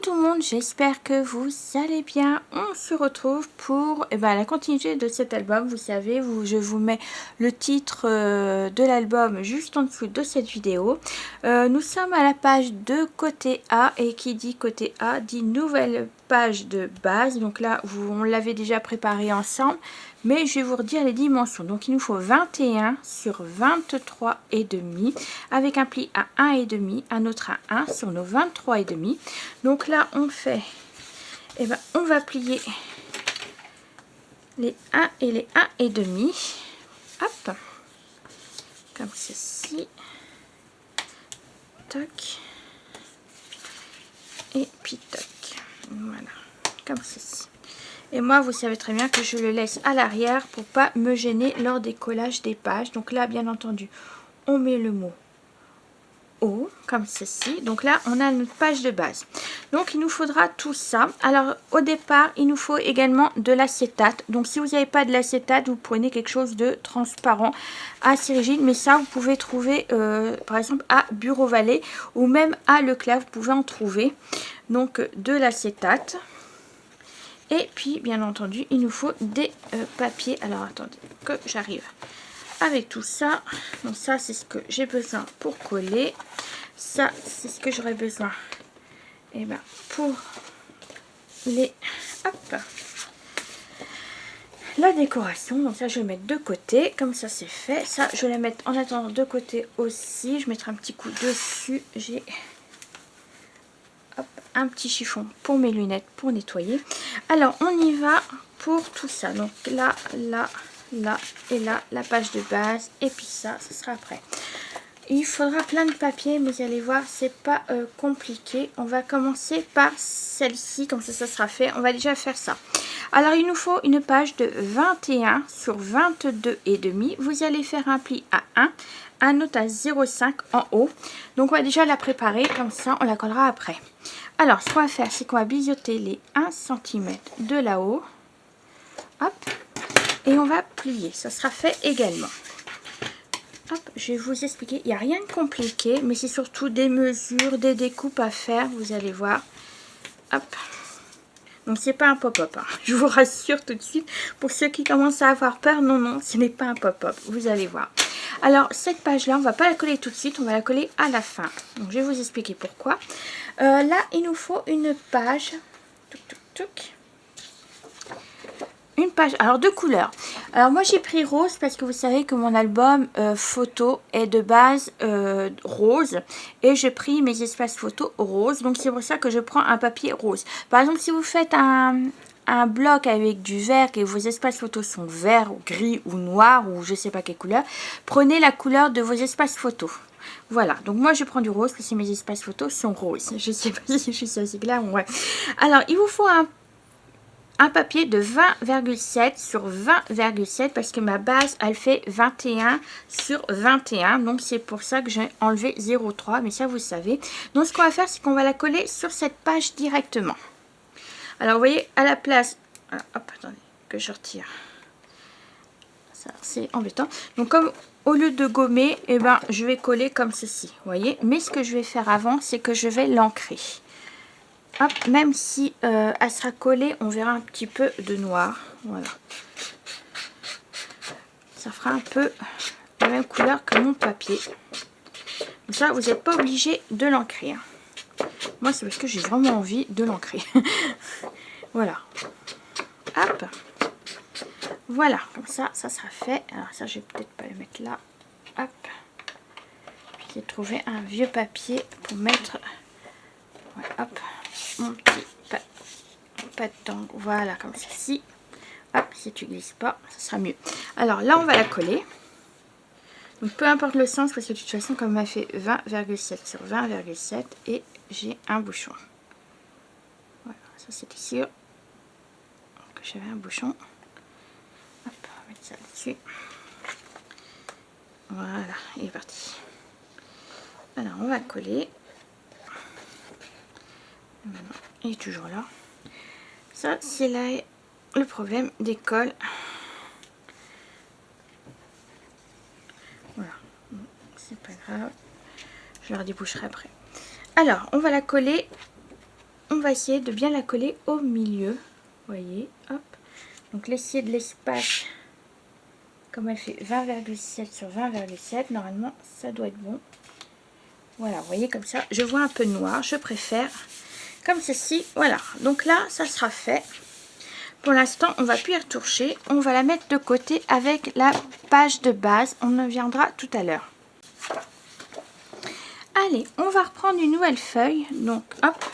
tout le monde, j'espère que vous allez bien. On se retrouve pour la continuité de cet album. Vous savez, je vous mets le titre de l'album juste en dessous de cette vidéo. Nous sommes à la page de côté A, et qui dit côté A dit nouvelle page de base. Donc là, on l'avait déjà préparé ensemble, mais je vais vous redire les dimensions. Donc il nous faut 21 sur 23 et demi, avec un pli à 1 et demi, un autre à 1 sur nos 23 et demi. Donc là on fait, on va plier les 1 et les 1 et demi, hop, comme ceci, toc, et puis toc, voilà, comme ceci. Et moi, vous savez très bien que je le laisse à l'arrière pour pas me gêner lors des collages des pages. Donc là, bien entendu, on met le mot O, comme ceci. Donc là, on a notre page de base. Donc, il nous faudra tout ça. Alors, au départ, il nous faut également de l'acétate. Donc, si vous n'avez pas de l'acétate, vous prenez quelque chose de transparent, assez rigide. Mais ça, vous pouvez trouver, par exemple, à Bureau Vallée ou même à Leclerc, vous pouvez en trouver. Donc, de l'acétate. Et puis, bien entendu, il nous faut des papiers. Alors, attendez que j'arrive avec tout ça. Donc, ça, c'est ce que j'ai besoin pour coller. Ça, c'est ce que j'aurais besoin pour les... Hop, la décoration. Donc, ça, je vais le mettre de côté. Comme ça, c'est fait. Ça, je vais la mettre en attendant de côté aussi. Je mettrai un petit coup dessus. J'ai... un petit chiffon pour mes lunettes pour nettoyer. Alors on y va pour tout ça. Donc là, là, là et là, la page de base, et puis ça sera après. Il faudra plein de papier, mais vous allez voir, c'est pas compliqué. On va commencer par celle-ci, comme ça sera fait. On va déjà faire ça. Alors il nous faut une page de 21 sur 22 et demi. Vous allez faire un pli à 1, un autre à 0,5 en haut. Donc on va déjà la préparer, comme ça on la collera après. Alors ce qu'on va faire, c'est qu'on va biseauter les 1 cm de là-haut. Hop, et on va plier. Ça sera fait également. Hop, je vais vous expliquer. Il n'y a rien de compliqué, mais c'est surtout des mesures, des découpes à faire. Vous allez voir. Hop. Donc c'est pas un pop-up, hein. Je vous rassure tout de suite. Pour ceux qui commencent à avoir peur, non, non, ce n'est pas un pop-up. Vous allez voir. Alors cette page-là, on va pas la coller tout de suite, on va la coller à la fin. Donc je vais vous expliquer pourquoi. Là, il nous faut une page. Touc, touc, touc. Une page, alors de couleurs. Alors moi j'ai pris rose parce que vous savez que mon album photo est de base rose, et j'ai pris mes espaces photo rose, donc c'est pour ça que je prends un papier rose. Par exemple, si vous faites un bloc avec du vert et vos espaces photos sont verts, gris ou noirs ou je sais pas quelle couleur, prenez la couleur de vos espaces photos. Voilà, donc moi je prends du rose parce que mes espaces photos sont roses. Je sais pas si je suis assez claire, ouais. Alors il vous faut un papier de 20,7 sur 20,7 parce que ma base elle fait 21 sur 21, donc c'est pour ça que j'ai enlevé 0,3, mais ça vous savez. Donc ce qu'on va faire, c'est qu'on va la coller sur cette page directement. Alors vous voyez, à la place, alors, hop, attendez que je retire, ça c'est embêtant. Donc comme au lieu de gommer, je vais coller comme ceci, vous voyez. Mais ce que je vais faire avant, c'est que je vais l'ancrer. Hop, même si elle sera collée, on verra un petit peu de noir. Voilà. Ça fera un peu la même couleur que mon papier. Donc ça, vous n'êtes pas obligé de l'ancrer. Moi, c'est parce que j'ai vraiment envie de l'ancrer. Voilà. Hop. Voilà, comme ça, ça sera fait. Alors ça, je vais peut-être pas le mettre là. Hop. J'ai trouvé un vieux papier pour mettre... Ouais, hop. Mon petit pétanque, voilà, comme ceci. Hop, si tu glisses pas, ça sera mieux. Alors là, on va la coller. Donc peu importe le sens, parce que de toute façon, comme elle fait 20,7 sur 20,7, et j'ai un bouchon. Voilà, ça c'était sûr que j'avais un bouchon. Hop, on va mettre ça là-dessus. Voilà, il est parti. Alors on va coller. Il est toujours là. Ça, c'est là le problème des cols. Voilà, c'est pas grave. Je la redéboucherai après. Alors, on va la coller on va essayer de bien la coller au milieu. Vous voyez, hop. Donc l'essier de l'espace, comme elle fait 20,7 sur 20,7, normalement ça doit être bon. Voilà, vous voyez comme ça, je vois un peu noir, je préfère comme ceci. Voilà, donc là ça sera fait. Pour l'instant, on va plus y retoucher. On va la mettre de côté avec la page de base. On en viendra tout à l'heure. Allez, on va reprendre une nouvelle feuille. Donc, hop.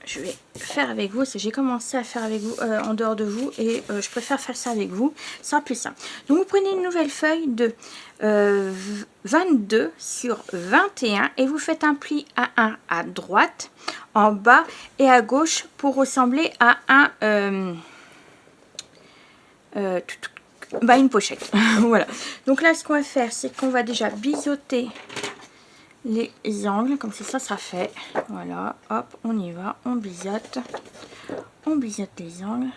Je vais faire avec vous. J'ai commencé à faire avec vous en dehors de vous. Et je préfère faire ça avec vous. Ce sera plus simple. Donc, vous prenez une nouvelle feuille de 22 sur 21. Et vous faites un pli à 1 à droite, en bas et à gauche pour ressembler à un... une pochette. Voilà. Donc là, ce qu'on va faire, c'est qu'on va déjà biseauter les angles. Comme ça, ça sera fait. Voilà. Hop, on y va. On biseaute. On biseaute les angles.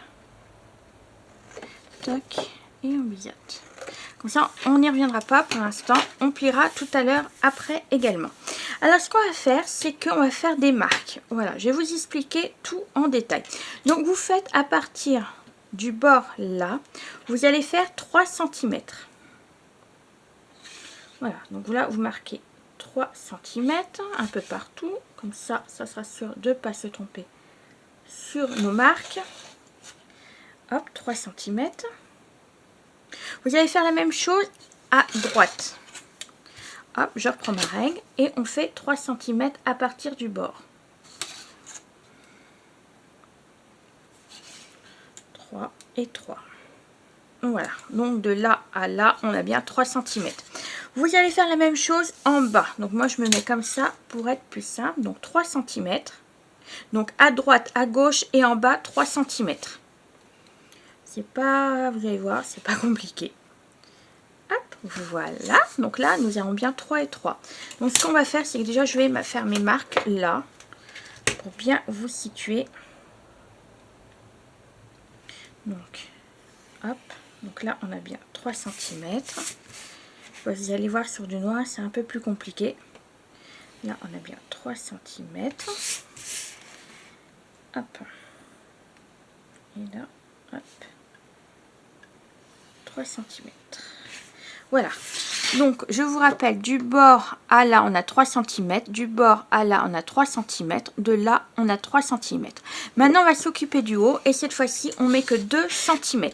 Toc. Et on biseaute. Comme ça, on n'y reviendra pas pour l'instant. On pliera tout à l'heure après également. Alors, ce qu'on va faire, c'est qu'on va faire des marques. Voilà. Je vais vous expliquer tout en détail. Donc, vous faites à partir du bord là, vous allez faire 3 cm. Voilà, donc là vous marquez 3 cm un peu partout, comme ça, ça sera sûr de ne pas se tromper sur nos marques. Hop, 3 cm. Vous allez faire la même chose à droite. Hop, je reprends ma règle et on fait 3 cm à partir du bord. 3 et 3. Voilà, donc de là à là, on a bien 3 cm. Vous allez faire la même chose en bas. Donc moi, je me mets comme ça pour être plus simple. Donc 3 cm. Donc à droite, à gauche et en bas, 3 cm. C'est pas, vous allez voir, c'est pas compliqué. Hop, voilà. Donc là, nous avons bien 3 et 3. Donc ce qu'on va faire, c'est que déjà, je vais faire mes marques là. Pour bien vous situer. Donc, hop. Donc là, on a bien 3 cm. Vous allez voir sur du noir, c'est un peu plus compliqué. Là, on a bien 3 cm. Hop. Et là, hop. 3 cm. Voilà. Donc, je vous rappelle, du bord à là, on a 3 cm. Du bord à là, on a 3 cm. De là, on a 3 cm. Maintenant, on va s'occuper du haut. Et cette fois-ci, on met que 2 cm.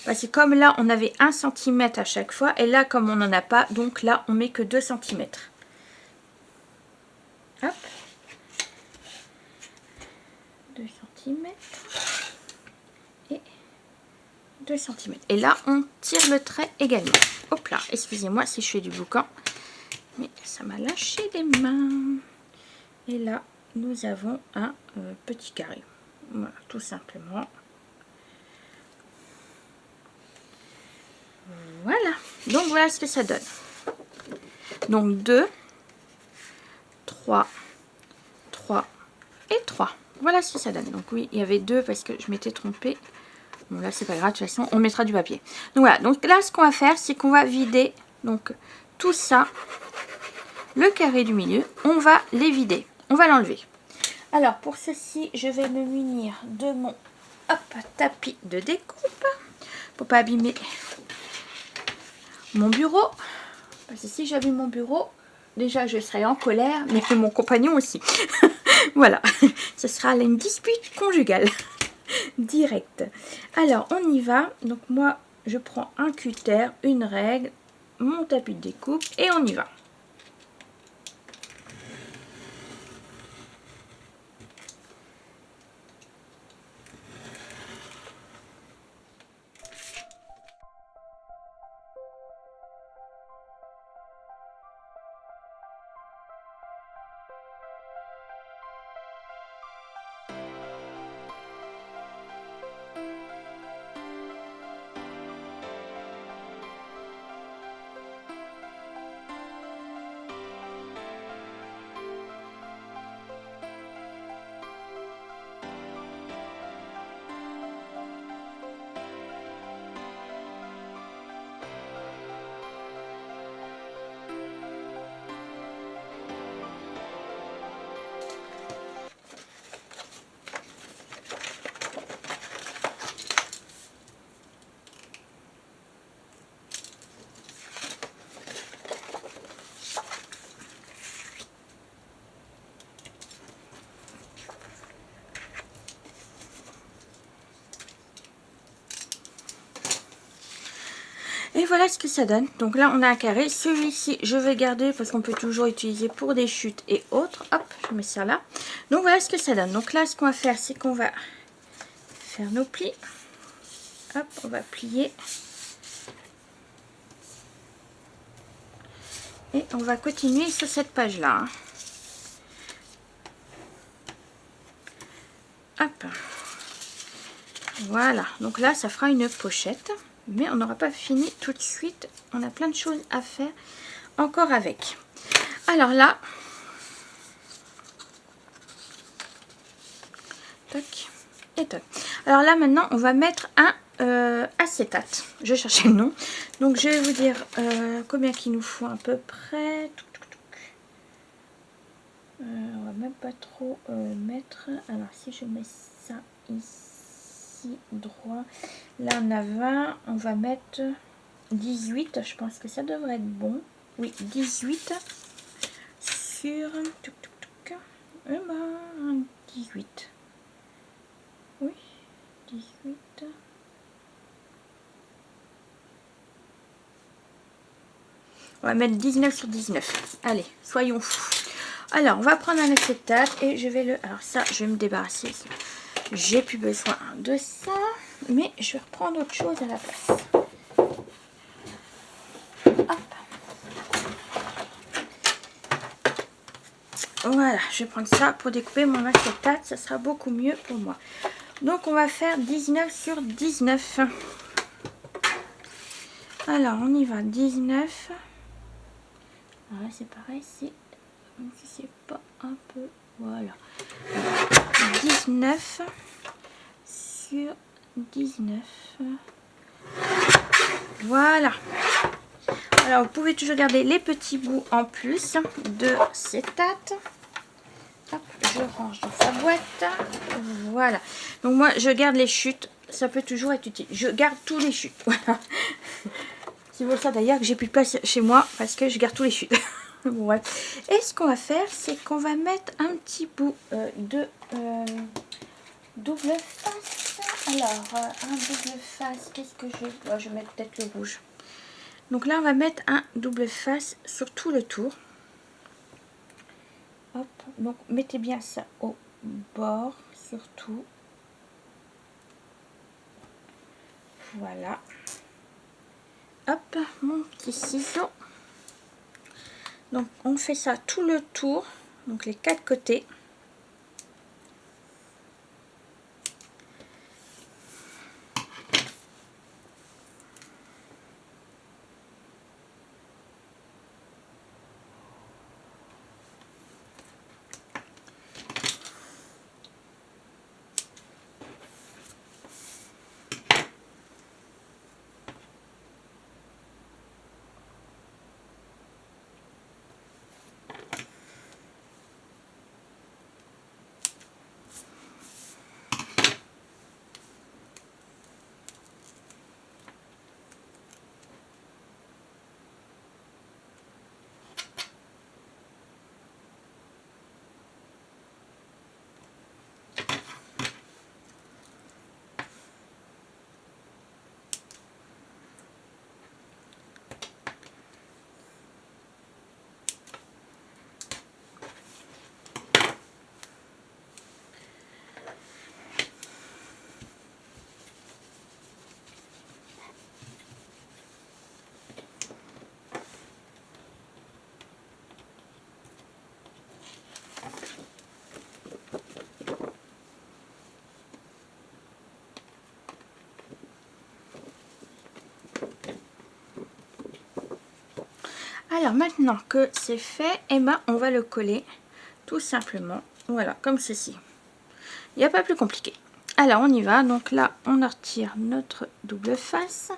Parce que comme là, on avait 1 cm à chaque fois. Et là, comme on n'en a pas, donc là, on met que 2 cm. Hop. 2 cm. Et 2 cm. Et là, on tire le trait également. Hop là, excusez-moi si je fais du boucan. Mais ça m'a lâché des mains. Et là, nous avons un petit carré. Voilà, tout simplement. Voilà. Donc, voilà ce que ça donne. Donc, 2, 3, 3 et 3. Voilà ce que ça donne. Donc, oui, il y avait 2 parce que je m'étais trompée. Bon, là, c'est pas grave. De toute façon, on mettra du papier. Donc, voilà. Donc, là, ce qu'on va faire, c'est qu'on va vider donc tout ça. Le carré du milieu, on va les vider. On va l'enlever. Alors, pour ceci, je vais me munir de mon tapis de découpe. Pour pas abîmer mon bureau. Parce que si j'abîme mon bureau, déjà, je serai en colère, mais que mon compagnon aussi. Voilà. Ce sera une dispute conjugale. Direct. Alors, on y va. Donc, moi, je prends un cutter, une règle, mon tapis de découpe et on y va. Et voilà ce que ça donne. Donc là, on a un carré. Celui-ci, je vais garder parce qu'on peut toujours utiliser pour des chutes et autres. Hop, je mets ça là. Donc voilà ce que ça donne. Donc là, ce qu'on va faire, c'est qu'on va faire nos plis. Hop, on va plier. Et on va continuer sur cette page-là. Hop. Voilà. Donc là, ça fera une pochette. Mais on n'aura pas fini tout de suite. On a plein de choses à faire encore avec. Alors là, toc et toc. Alors là maintenant, on va mettre un acétate. Je cherchais le nom. Donc je vais vous dire combien qu'il nous faut à peu près. On va même pas trop mettre. Alors si je mets ça ici droit, là on a 20, on va mettre 18. Je pense que ça devrait être bon. Oui, 18 sur 18. Oui, 18. On va mettre 19 sur 19. Allez, soyons fous. Alors, on va prendre un acétate et je vais le... Alors ça, je vais me débarrasser. J'ai plus besoin de ça. Mais je vais reprendre autre chose à la place. Hop. Voilà, je vais prendre ça pour découper mon acétate. Ça sera beaucoup mieux pour moi. Donc, on va faire 19 sur 19. Alors, on y va. 19. Alors là, c'est pareil. Si c'est pas un peu... Voilà. 19 sur 19. Voilà. Alors, vous pouvez toujours garder les petits bouts en plus de acétate. Hop, je range dans sa boîte. Voilà. Donc, moi, je garde les chutes. Ça peut toujours être utile. Je garde tous les chutes. Voilà. C'est pour ça d'ailleurs que j'ai plus de place chez moi parce que je garde tous les chutes. Bon, ouais. Et ce qu'on va faire, c'est qu'on va mettre un petit bout de double face. Alors, un double face, qu'est-ce que je vais... Oh, je vais mettre peut-être le rouge. Donc là, on va mettre un double face sur tout le tour. Hop, donc mettez bien ça au bord, surtout. Voilà. Hop, mon petit ciseau. Donc, on fait ça tout le tour, donc les 4 côtés. Alors maintenant que c'est fait, eh ben, on va le coller tout simplement, voilà, comme ceci. Il n'y a pas plus compliqué. Alors on y va, donc là on retire notre double face.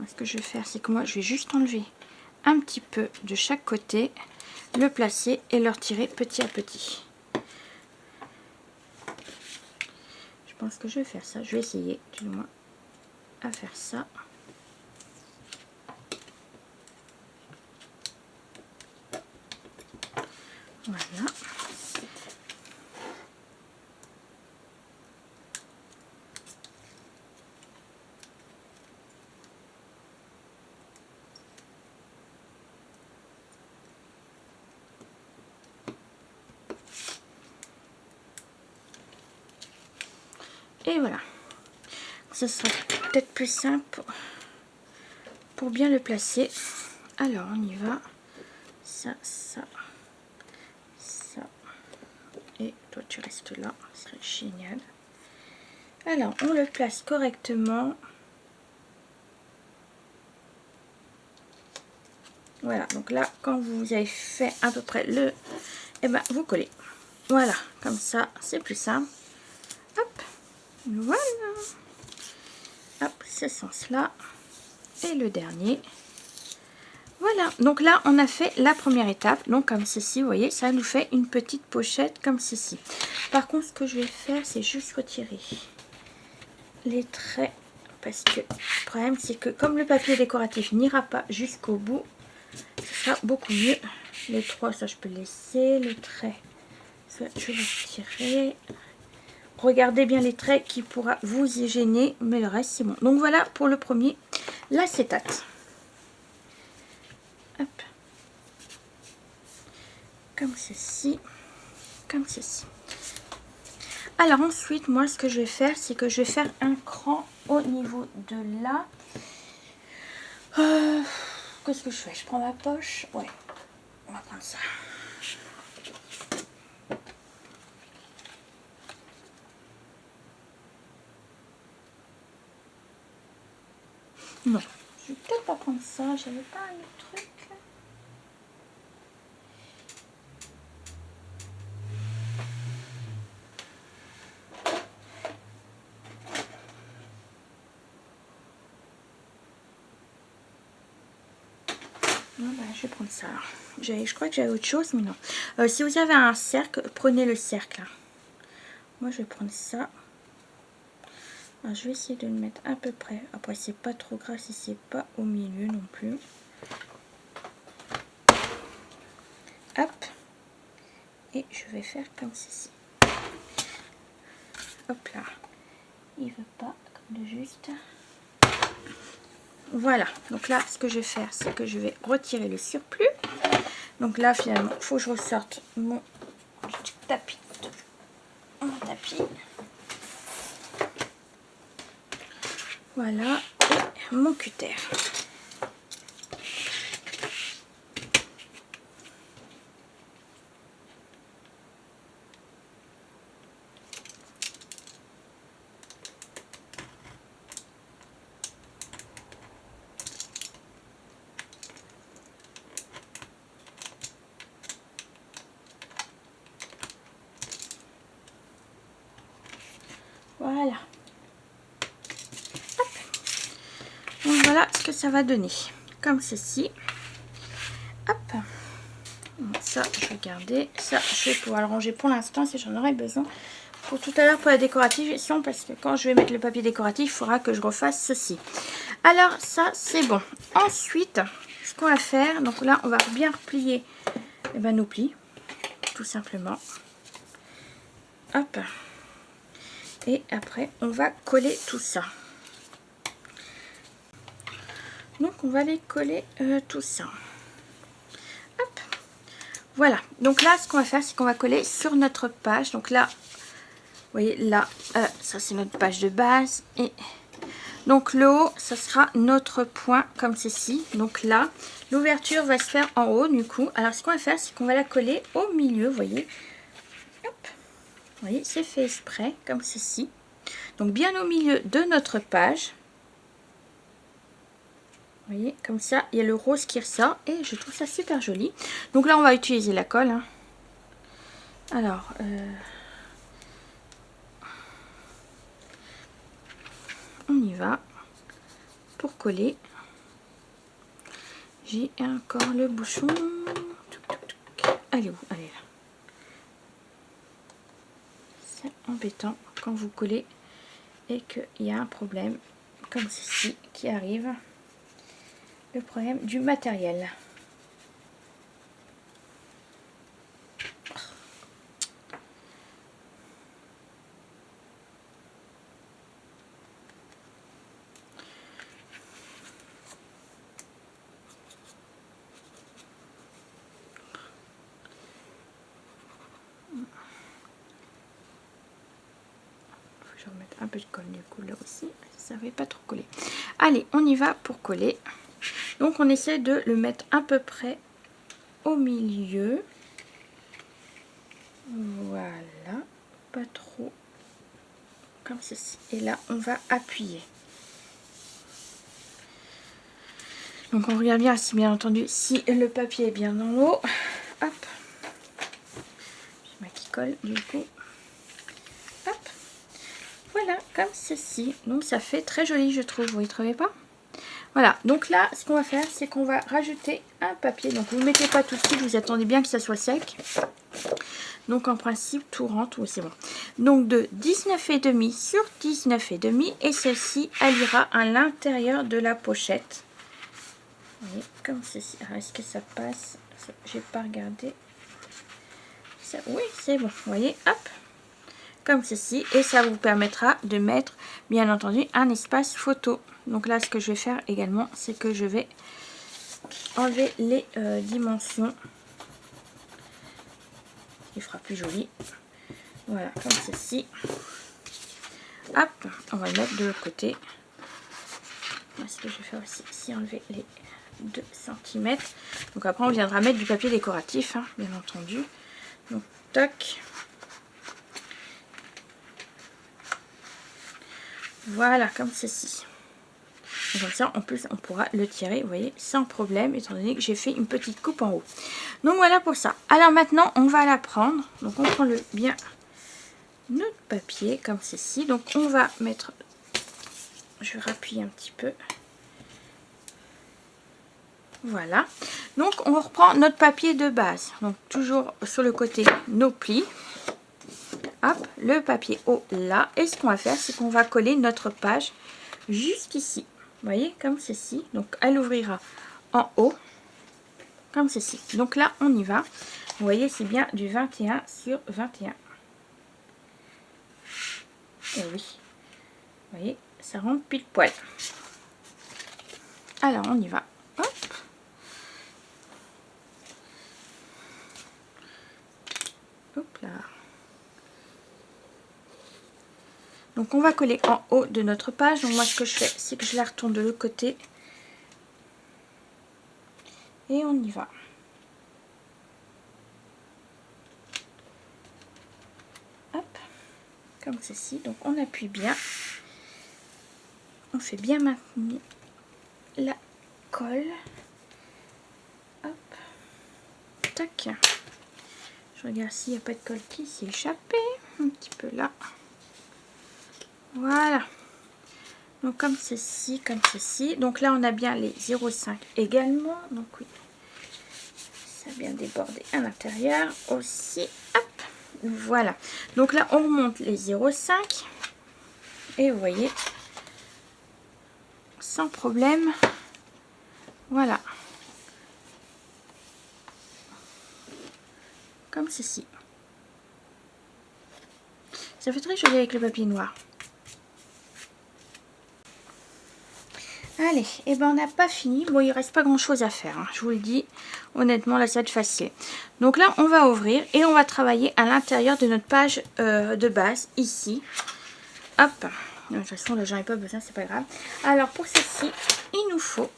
Ce que je vais faire, c'est que moi je vais juste enlever un petit peu de chaque côté, le placer et le retirer petit à petit. Je pense que je vais faire ça, je vais essayer du moins à faire ça. Voilà. Et voilà. Ce sera peut-être plus simple pour bien le placer. Alors, on y va. Ça, ça, ça. Et toi, tu restes là. Ce serait génial. Alors, on le place correctement. Voilà, donc là, quand vous avez fait à peu près le... Eh ben, vous collez. Voilà, comme ça, c'est plus simple. Hop, voilà. Hop, ce sens-là. Et le dernier. Voilà, donc là, on a fait la première étape. Donc, comme ceci, vous voyez, ça nous fait une petite pochette comme ceci. Par contre, ce que je vais faire, c'est juste retirer les traits. Parce que le problème, c'est que comme le papier décoratif n'ira pas jusqu'au bout, ce sera beaucoup mieux. Les trois, ça je peux laisser. Le trait, ça je vais retirer. Regardez bien les traits qui pourra vous y gêner, mais le reste c'est bon. Donc voilà pour le premier, l'acétate. Hop. Comme ceci, comme ceci. Alors ensuite, moi ce que je vais faire, c'est que je vais faire un cran au niveau de là. Qu'est-ce que je fais? Je prends ma poche. Ouais, on va prendre ça. Non, je vais peut-être pas prendre ça. J'avais pas un autre truc. Non, bah, je vais prendre ça. Je crois que j'avais autre chose, mais non. Si vous avez un cercle, prenez le cercle. Moi, je vais prendre ça. Alors, je vais essayer de le mettre à peu près. Après, c'est pas trop grave si c'est pas au milieu non plus. Hop. Et je vais faire comme ceci. Hop là. Il veut pas comme de juste. Voilà. Donc là, ce que je vais faire, c'est que je vais retirer le surplus. Donc là, finalement, il faut que je ressorte mon tapis. Mon tapis. Voilà. Et mon cutter. Voilà. Hop. Donc voilà ce que ça va donner. Comme ceci. Hop. Ça, je vais garder. Ça, je vais pouvoir le ranger pour l'instant si j'en aurai besoin. Pour tout à l'heure pour la décorativation, parce que quand je vais mettre le papier décoratif, il faudra que je refasse ceci. Alors, ça, c'est bon. Ensuite, ce qu'on va faire, donc là, on va bien replier nos plis, tout simplement. Hop. Et après, on va coller tout ça. Donc, on va les coller tout ça. Hop. Voilà. Donc là, ce qu'on va faire, c'est qu'on va coller sur notre page. Donc là, vous voyez, là, ça, c'est notre page de base. Et donc, le haut, ça sera notre point, comme ceci. Donc là, l'ouverture va se faire en haut, du coup. Alors, ce qu'on va faire, c'est qu'on va la coller au milieu, vous voyez. Hop. Vous voyez, c'est fait exprès, comme ceci. Donc, bien au milieu de notre page. Vous voyez, comme ça, il y a le rose qui ressort et je trouve ça super joli. Donc là, on va utiliser la colle. Hein. Alors, on y va pour coller. J'ai encore le bouchon. Allez où? Allez là. C'est embêtant quand vous collez et qu'il y a un problème comme ceci qui arrive. Le problème du matériel. Je vais remettre un peu de colle du coup là aussi. Ça ne va pas trop coller. Allez, on y va pour coller. Donc on essaie de le mettre à peu près au milieu. Voilà. Pas trop. Comme ceci. Et là, on va appuyer. Donc on regarde bien si bien entendu si le papier est bien dans l'eau. Hop. Je mets qui colle du coup. Hop. Voilà, comme ceci. Donc ça fait très joli je trouve, vous ne trouvez pas? Voilà, donc là ce qu'on va faire c'est qu'on va rajouter un papier. Donc vous ne mettez pas tout de suite, vous attendez bien que ça soit sec. Donc en principe tout rentre, oui c'est bon. Donc de 19,5 sur 19,5 et celle-ci elle ira à l'intérieur de la pochette. Oui, comme ceci. Est-ce que ça passe? J'ai pas regardé. Ça, oui, c'est bon. Vous voyez, hop, comme ceci. Et ça vous permettra de mettre, bien entendu, un espace photo. Donc là, ce que je vais faire également, c'est que je vais enlever les dimensions. Ce qui fera plus joli. Voilà, comme ceci. Hop, on va le mettre de l'autre côté. Ce que je vais faire aussi, c'est enlever les 2 cm. Donc après on viendra mettre du papier décoratif, hein, bien entendu. Donc toc. Voilà, comme ceci. Et comme ça en plus on pourra le tirer, vous voyez, sans problème, étant donné que j'ai fait une petite coupe en haut. Donc voilà pour ça. Alors maintenant on va la prendre. Donc on prend bien notre papier comme ceci. Donc on va mettre, je vais rappuyer un petit peu. Voilà, donc on reprend notre papier de base, donc toujours sur le côté nos plis, hop, le papier haut là, et ce qu'on va faire c'est qu'on va coller notre page juste ici, vous voyez, comme ceci. Donc elle ouvrira en haut comme ceci. Donc là on y va, vous voyez c'est bien du 21 sur 21. Et oui, vous voyez ça rentre pile poil. Alors on y va, hop. Hop là. Donc on va coller en haut de notre page. Donc moi ce que je fais c'est que je la retourne de l'autre côté. Et on y va. Hop. Comme ceci. Donc on appuie bien. On fait bien maintenir la colle. Hop. Tac. Je regarde s'il n'y a pas de colle qui s'est échappée. Un petit peu là. Voilà. Donc comme ceci, comme ceci. Donc là on a bien les 0,5 également. Donc oui. Ça a bien débordé à l'intérieur aussi. Hop. Voilà. Donc là on remonte les 0,5. Et vous voyez. Sans problème. Voilà. Comme ceci. Ça fait très joli avec le papier noir. Allez, et ben on n'a pas fini. Bon, il reste pas grand chose à faire, hein, je vous le dis. Honnêtement, là, ça va être facile. Donc là, on va ouvrir et on va travailler à l'intérieur de notre page de base, ici. Hop. De toute façon, là, j'en ai pas besoin, c'est pas grave. Alors, pour ceci, il nous faut...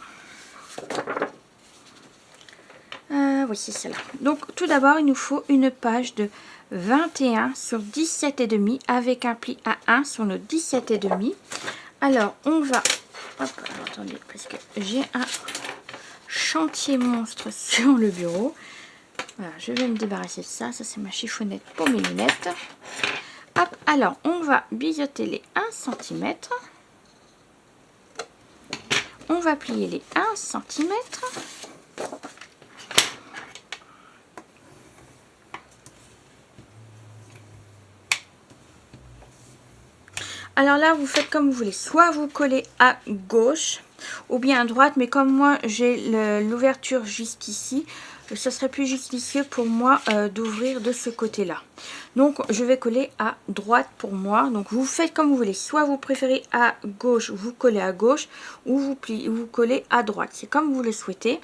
oui, c'est celle-là. Donc, tout d'abord, il nous faut une page de 21 sur 17,5 avec un pli à 1 sur nos 17,5. Alors, on va... Hop, alors, attendez, parce que j'ai un chantier monstre sur le bureau. Voilà, je vais me débarrasser de ça. Ça, c'est ma chiffonnette pour mes lunettes. Hop, alors, on va biseauter les 1 cm. On va plier les 1 cm. Alors là, vous faites comme vous voulez. Soit vous collez à gauche ou bien à droite. Mais comme moi, j'ai l'ouverture juste ici, ça serait plus judicieux pour moi d'ouvrir de ce côté-là. Donc, je vais coller à droite pour moi. Donc, vous faites comme vous voulez. Soit vous préférez à gauche, vous collez à gauche ou vous collez à droite. C'est comme vous le souhaitez.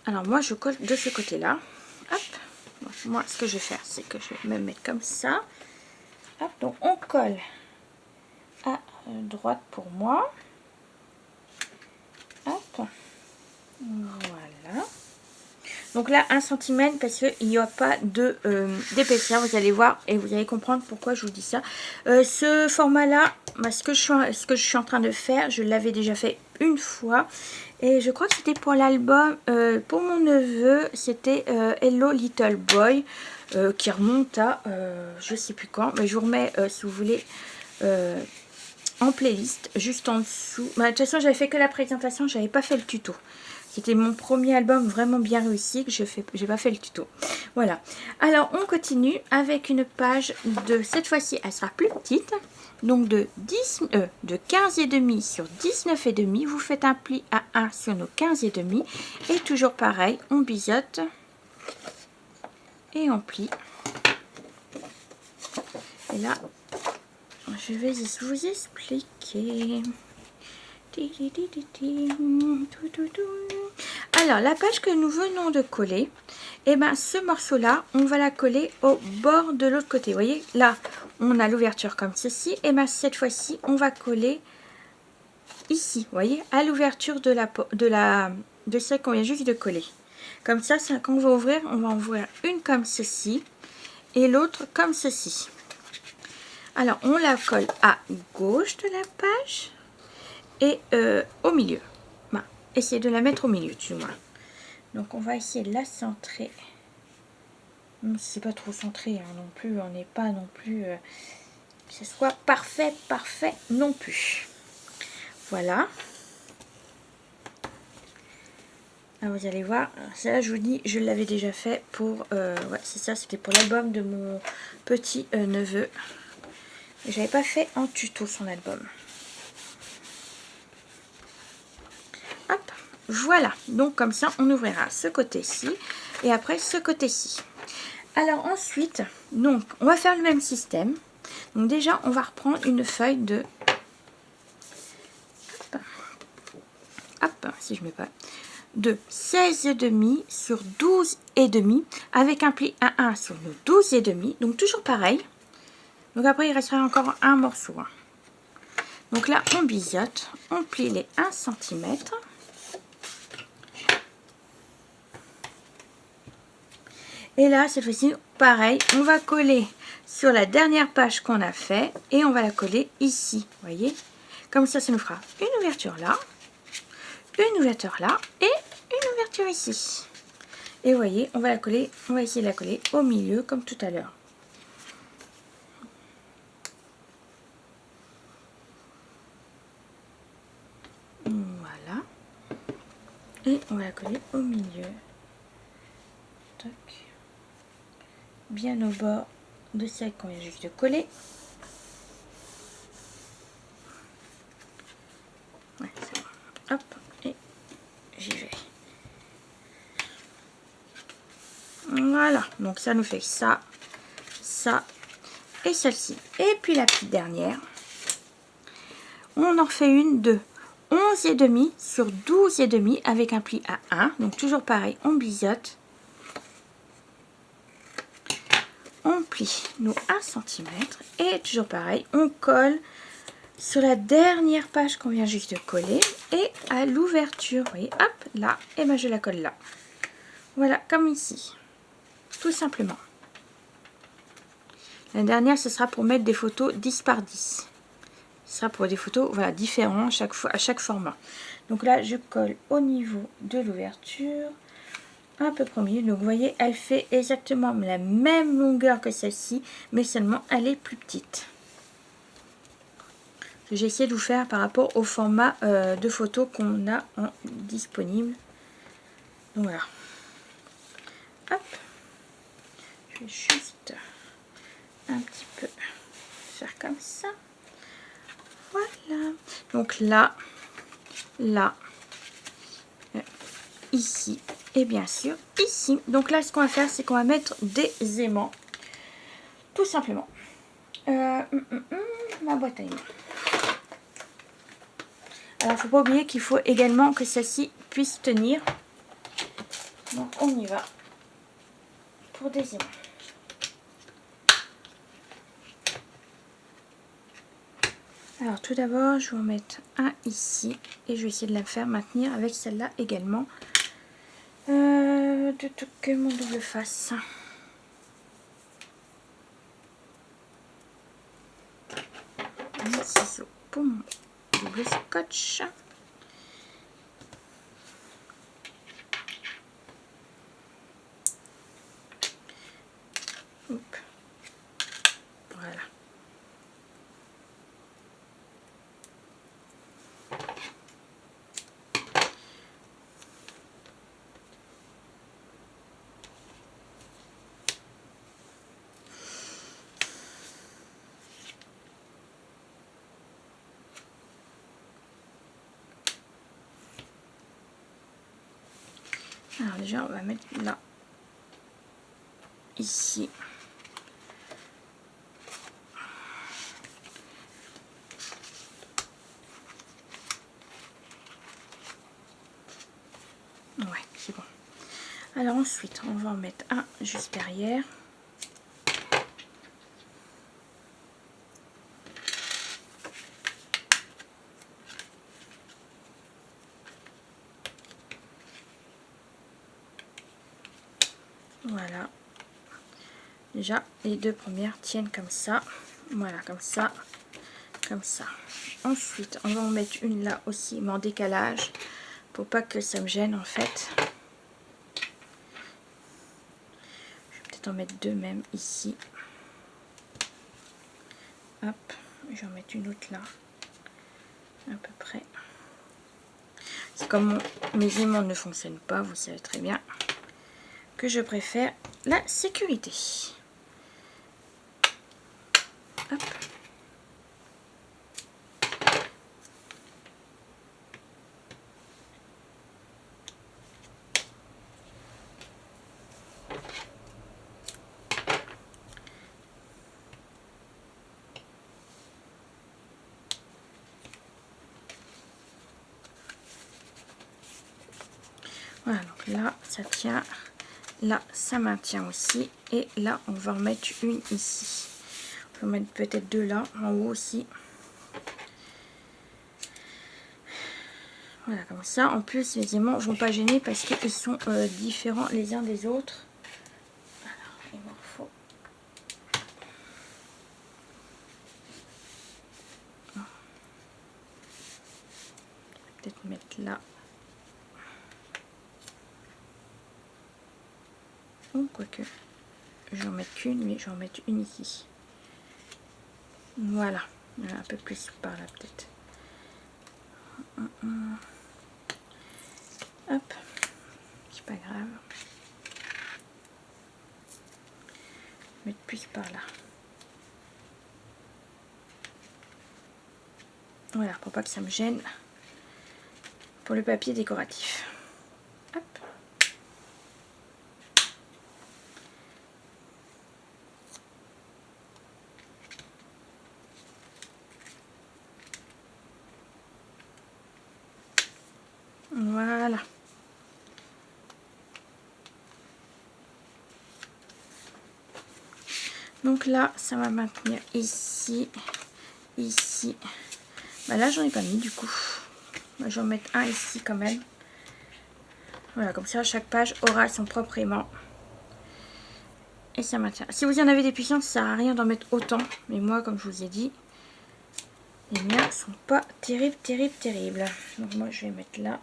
Alors, moi, je colle de ce côté-là. Hop. Donc, moi, ce que je vais faire, c'est que je vais me mettre comme ça. Hop. Donc, on colle droite pour moi. Hop. Voilà. Donc là, 1 cm parce qu'il n'y a pas d'épaisseur. Vous allez voir et vous allez comprendre pourquoi je vous dis ça. Ce format-là, bah, ce que je suis en train de faire, je l'avais déjà fait une fois. Et je crois que c'était pour l'album, pour mon neveu, c'était Hello Little Boy, qui remonte à, je sais plus quand. Mais je vous remets, si vous voulez, en playlist, juste en dessous. Bah, de toute façon, j'avais fait que la présentation, j'avais pas fait le tuto. C'était mon premier album vraiment bien réussi que j'ai pas fait le tuto. Voilà. Alors, on continue avec une page de, cette fois-ci, elle sera plus petite. Donc, de 15,5 sur 19,5. Vous faites un pli à 1 sur nos 15,5. Et toujours pareil, on biseaute. Et on plie. Et là, je vais vous expliquer. Alors, la page que nous venons de coller, et ben ce morceau-là, on va la coller au bord de l'autre côté. Vous voyez, là, on a l'ouverture comme ceci. Et ben cette fois-ci, on va coller ici, vous voyez, à l'ouverture de celle qu'on vient juste de coller. Comme ça, quand on va ouvrir une comme ceci et l'autre comme ceci. Alors, on la colle à gauche de la page. Et au milieu. Ben, essayez de la mettre au milieu, du moins. Donc, on va essayer de la centrer. C'est pas trop centré hein, non plus. On n'est pas non plus... que ce soit parfait non plus. Voilà. Alors, vous allez voir. Ça, je vous dis, je l'avais déjà fait pour... ouais, c'est ça, c'était pour l'album de mon petit neveu. J'avais pas fait en tuto son album. Hop, voilà. Donc comme ça, on ouvrira ce côté-ci et après ce côté-ci. Alors ensuite, donc on va faire le même système. Donc déjà, on va reprendre une feuille de... Hop, si je mets pas... de 16,5 sur 12,5 avec un pli à 1 sur nos 12,5. Donc toujours pareil. Donc après, il restera encore un morceau. Hein. Donc là, on biseaute, on plie les 1 cm. Et là, cette fois-ci, pareil, on va coller sur la dernière page qu'on a fait et on va la coller ici, vous voyez. Comme ça, ça nous fera une ouverture là, une ouverture là et une ouverture ici. Et vous voyez, on va la coller, on va essayer de la coller au milieu comme tout à l'heure. Voilà. Et on va la coller au milieu. Toc. Bien au bord de celle qu'on vient juste de coller. Ouais, c'est bon. Hop, et j'y vais. Voilà, donc ça nous fait ça, ça et celle-ci. Et puis la petite dernière, on en refait une de 11,5 sur 12,5 avec un pli à 1. Donc toujours pareil, on biseaute. On plie nos 1 cm et toujours pareil, on colle sur la dernière page qu'on vient juste de coller et à l'ouverture, vous voyez, hop, là, et ben je la colle là. Voilà, comme ici, tout simplement. La dernière, ce sera pour mettre des photos 10 par 10. Ce sera pour des photos voilà, différentes à chaque format. Donc là, je colle au niveau de l'ouverture. Un peu premier. Donc vous voyez, elle fait exactement la même longueur que celle-ci, mais seulement elle est plus petite. J'ai essayé de vous faire par rapport au format de photos qu'on a en disponible. Donc voilà. Hop. Je vais juste un petit peu faire comme ça. Voilà. Donc là, ici. Et bien sûr, ici. Donc là, ce qu'on va faire, c'est qu'on va mettre des aimants. Tout simplement. Ma boîte à aimants. Alors, il ne faut pas oublier qu'il faut également que celle-ci puisse tenir. Donc, on y va. Pour des aimants. Alors tout d'abord, je vais en mettre un ici et je vais essayer de la faire maintenir avec celle-là également. Que mon double face. Un ciseau pour mon double scotch. Hop. Voilà. Alors déjà, on va mettre là, ici. Ouais, c'est bon. Alors ensuite, on va en mettre un juste derrière. Voilà. Déjà, les deux premières tiennent comme ça. Voilà, comme ça. Comme ça. Ensuite, on va en mettre une là aussi, mais en décalage. Pour pas que ça me gêne en fait. Je vais peut-être en mettre deux même ici. Hop. Je vais en mettre une autre là. À peu près. C'est comme mes aimants ne fonctionnent pas, vous savez très bien que je préfère la sécurité. Hop. Voilà, donc là ça tient, là ça maintient aussi, et là on va en mettre une ici. On va mettre peut-être deux là, en haut aussi. Voilà, comme ça. En plus, les aimants ne vont pas gêner parce qu'ils sont différents les uns des autres. Alors, il m'en faut. Peut-être mettre là. Ou quoique. Je vais en mettre qu'une, mais je vais en mettre une ici. Voilà. Un peu plus par là, peut-être. Hop. C'est pas grave. Mettre plus par là. Voilà, pour pas que ça me gêne. Pour le papier décoratif. Hop. Voilà. Donc là, ça va maintenir ici, ici. Bah là, j'en ai pas mis du coup. Bah, je vais en mettre un ici quand même. Voilà, comme ça, chaque page aura son propre aimant. Et ça maintient. Si vous en avez des puissantes, ça sert à rien d'en mettre autant. Mais moi, comme je vous ai dit, les miens sont pas terribles, terribles, terribles. Donc moi, je vais mettre là.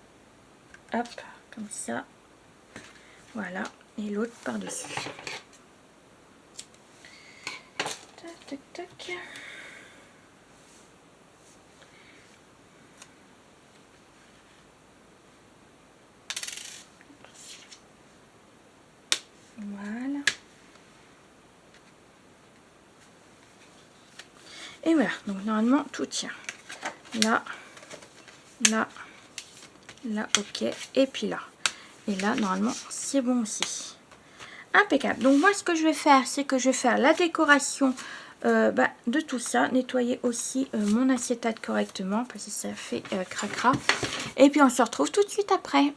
Hop, comme ça. Voilà. Et l'autre par-dessus. Tac, tac, tac. Voilà. Et voilà. Donc normalement, tout tient. Là, là, là, ok. Et puis là. Et là, normalement, c'est bon aussi. Impeccable. Donc moi, ce que je vais faire, c'est que je vais faire la décoration de tout ça. Nettoyer aussi mon acétate correctement parce que ça fait cracra. Et puis on se retrouve tout de suite après.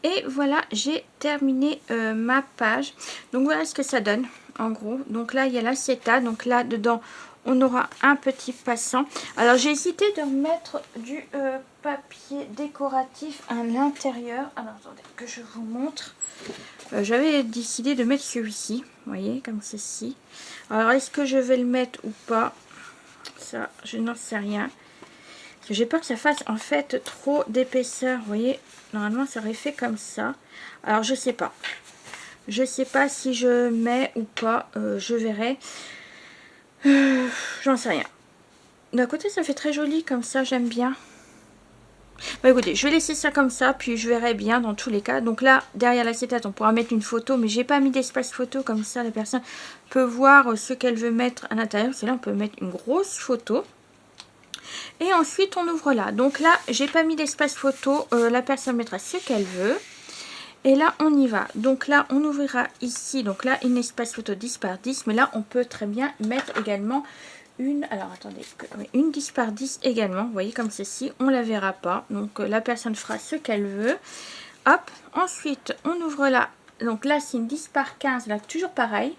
Et voilà, j'ai terminé ma page. Donc voilà ce que ça donne en gros. Donc là il y a l'acétate, donc là dedans on aura un petit passant. Alors j'ai hésité de remettre du papier décoratif à l'intérieur. Alors attendez que je vous montre. J'avais décidé de mettre celui-ci, vous voyez, comme ceci. Alors est-ce que je vais le mettre ou pas? Ça je n'en sais rien. J'ai peur que ça fasse en fait trop d'épaisseur, vous voyez. Normalement ça aurait fait comme ça. Alors je sais pas. Je sais pas si je mets ou pas, je verrai. J'en sais rien. D'un côté ça fait très joli comme ça, j'aime bien. Bah écoutez, je vais laisser ça comme ça, puis je verrai bien dans tous les cas. Donc là, derrière l'acétate, on pourra mettre une photo, mais j'ai pas mis d'espace photo, comme ça la personne peut voir ce qu'elle veut mettre à l'intérieur. C'est là on peut mettre une grosse photo. Et ensuite on ouvre là. Donc là, j'ai pas mis d'espace photo, la personne mettra ce qu'elle veut. Et là, on y va. Donc là, on ouvrira ici. Donc là, une espace photo 10 par 10. Mais là, on peut très bien mettre également une... Alors, attendez. Une 10 par 10 également. Vous voyez, comme ceci. On la verra pas. Donc, la personne fera ce qu'elle veut. Hop. Ensuite, on ouvre là. Donc là, c'est une 10 par 15. Là, toujours pareil.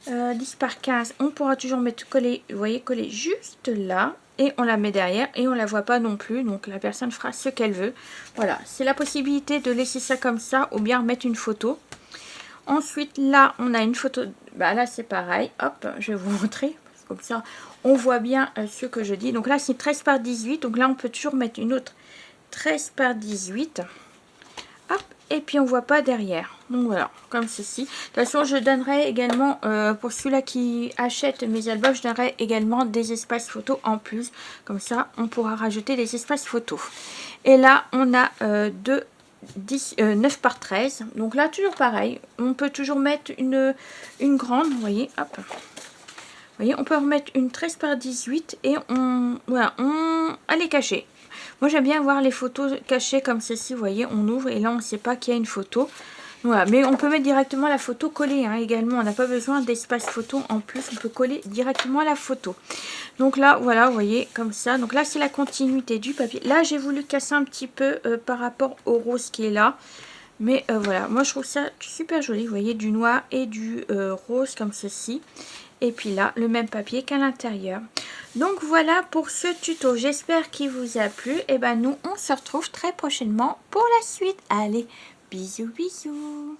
10 par 15. On pourra toujours mettre coller. Vous voyez, coller juste là. Et on la met derrière et on la voit pas non plus, donc la personne fera ce qu'elle veut. Voilà, c'est la possibilité de laisser ça comme ça ou bien mettre une photo. Ensuite là on a une photo, bah là c'est pareil, hop je vais vous montrer, comme ça on voit bien ce que je dis. Donc là c'est 13 par 18, donc là on peut toujours mettre une autre 13 par 18. Hop, et puis on voit pas derrière. Donc voilà, comme ceci. De toute façon, je donnerai également, pour ceux-là qui achètent mes albums, je donnerai également des espaces photos en plus. Comme ça, on pourra rajouter des espaces photos. Et là, on a 9 par 13. Donc là, toujours pareil. On peut toujours mettre une grande, vous voyez, hop. Vous voyez, on peut remettre une 13 par 18 et voilà, elle est cachée. Moi j'aime bien voir les photos cachées comme ceci, vous voyez, on ouvre et là on ne sait pas qu'il y a une photo. Voilà, mais on peut mettre directement la photo collée hein, également, on n'a pas besoin d'espace photo en plus, on peut coller directement la photo. Donc là, voilà, vous voyez, comme ça. Donc là c'est la continuité du papier. Là j'ai voulu casser un petit peu par rapport au rose qui est là. Mais voilà, moi je trouve ça super joli, vous voyez, du noir et du rose comme ceci. Et puis là, le même papier qu'à l'intérieur. Donc voilà pour ce tuto, j'espère qu'il vous a plu. Et ben nous, on se retrouve très prochainement pour la suite. Allez, bisous bisous.